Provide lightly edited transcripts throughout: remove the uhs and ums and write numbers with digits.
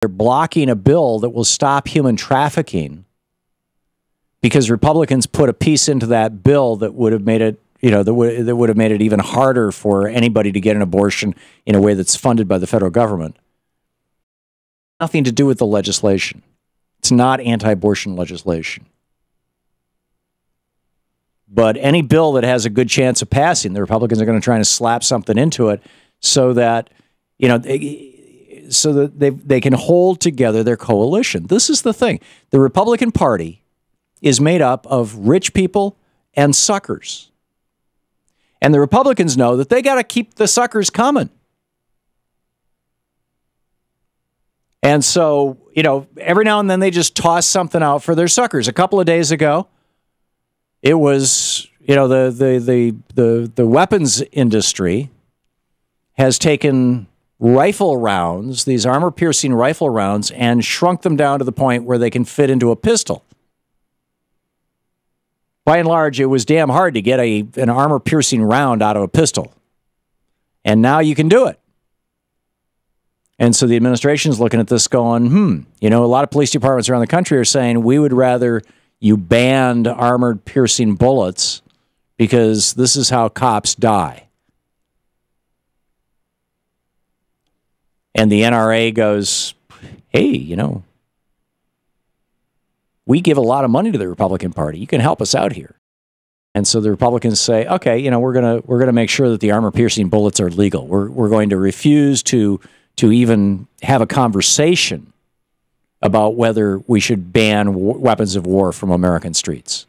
They're blocking a bill that will stop human trafficking because Republicans put a piece into that bill that would have made it, that would have made it even harder for anybody to get an abortion in a way that's funded by the federal government. Nothing to do with the legislation. It's not anti-abortion legislation. But any bill that has a good chance of passing, the Republicans are going to try to slap something into it so that, they can hold together their coalition. This is the thing. The Republican Party is made up of rich people and suckers. And the Republicans know that they got to keep the suckers coming. And so, every now and then they just toss something out for their suckers. A couple of days ago, it was, the weapons industry has taken rifle rounds, these armor-piercing rifle rounds, and shrunk them down to the point where they can fit into a pistol. By and large, it was damn hard to get an armor-piercing round out of a pistol. And now you can do it. And so the administration's looking at this going, a lot of police departments around the country are saying, we would rather you banned armored-piercing bullets because this is how cops die. And the NRA goes, hey, we give a lot of money to the Republican Party. You can help us out here. And so the Republicans say, okay, we're gonna make sure that the armor-piercing bullets are legal. We're going to refuse to even have a conversation about whether we should ban weapons of war from American streets.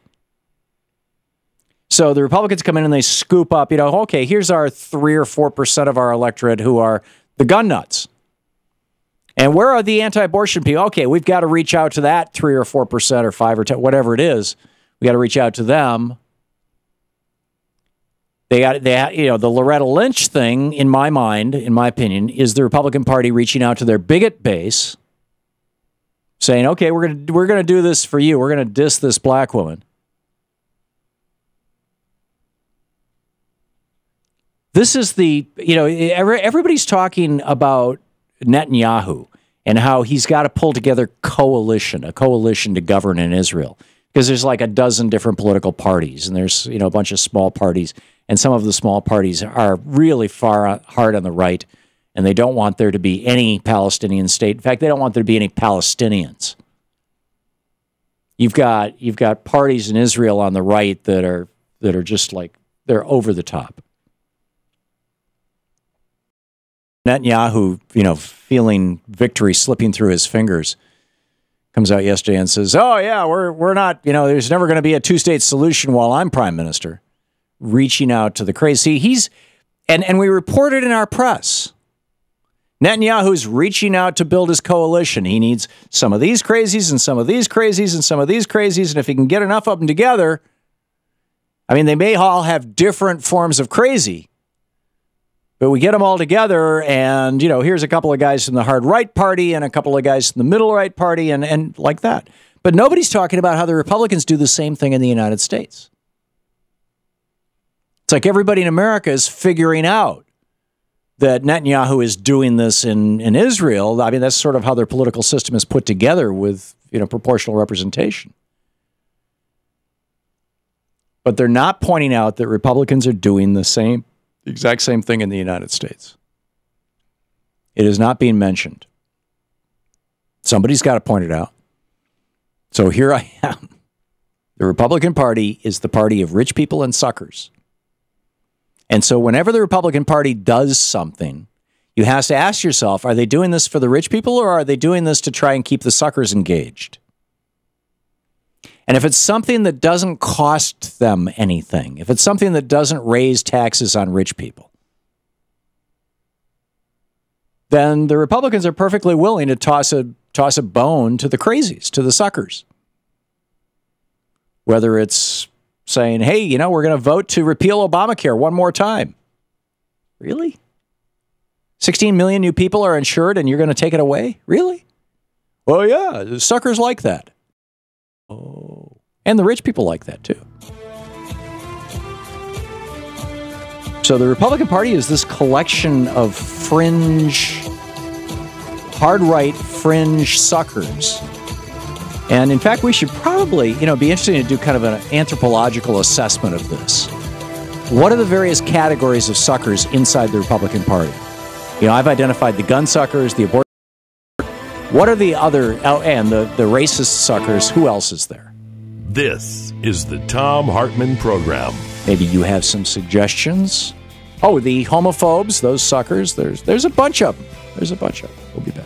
So the Republicans come in and they scoop up, okay, here's our 3 or 4% of our electorate who are the gun nuts. And where are the anti-abortion people? Okay, we've got to reach out to that 3 or 4% or 5 or 10, whatever it is. We got to reach out to them. The Loretta Lynch thing, in my mind, in my opinion, is the Republican Party reaching out to their bigot base, saying, okay, we're gonna do this for you. We're gonna diss this black woman. This is everybody's talking about Netanyahu and how he's got to pull together a coalition to govern in Israel, because there's like a dozen different political parties, and there's a bunch of small parties, and some of the small parties are really hard on the right, and they don't want there to be any Palestinian state. In fact, they don't want there to be any Palestinians. You've got parties in Israel on the right that are just like, they're over the top. Netanyahu, feeling victory slipping through his fingers, comes out yesterday and says, oh yeah, we're not, there's never going to be a two-state solution while I'm prime minister. Reaching out to the crazy. And we reported in our press, Netanyahu's reaching out to build his coalition. He needs some of these crazies and some of these crazies and some of these crazies. And if he can get enough of them together, they may all have different forms of crazy, but we get them all together, and, here's a couple of guys from the hard right party and a couple of guys from the middle right party and like that. But nobody's talking about how the Republicans do the same thing in the United States. It's like everybody in America is figuring out that Netanyahu is doing this in Israel. That's sort of how their political system is put together with, proportional representation. But they're not pointing out that Republicans are doing the exact same thing in the United States. It is not being mentioned. Somebody's got to point it out. So here I am. The Republican Party is the party of rich people and suckers. And so whenever the Republican Party does something, you have to ask yourself, are they doing this for the rich people, or are they doing this to try and keep the suckers engaged? And if it's something that doesn't cost them anything, if it's something that doesn't raise taxes on rich people, then the Republicans are perfectly willing to toss a bone to the crazies, to the suckers. Whether it's saying, hey, we're going to vote to repeal Obamacare one more time. Really? 16 million new people are insured and you're going to take it away? Really? Well, yeah, the suckers like that. Oh, and the rich people like that too. So the Republican Party is this collection of fringe hard-right fringe suckers. And in fact, we should probably, be interesting to do kind of an anthropological assessment of this. What are the various categories of suckers inside the Republican Party? I've identified the gun suckers, the abortion. What are the other, and the racist suckers? Who else is there? This is the Thom Hartmann Program. Maybe you have some suggestions. Oh, the homophobes, those suckers. There's a bunch of them. We'll be back.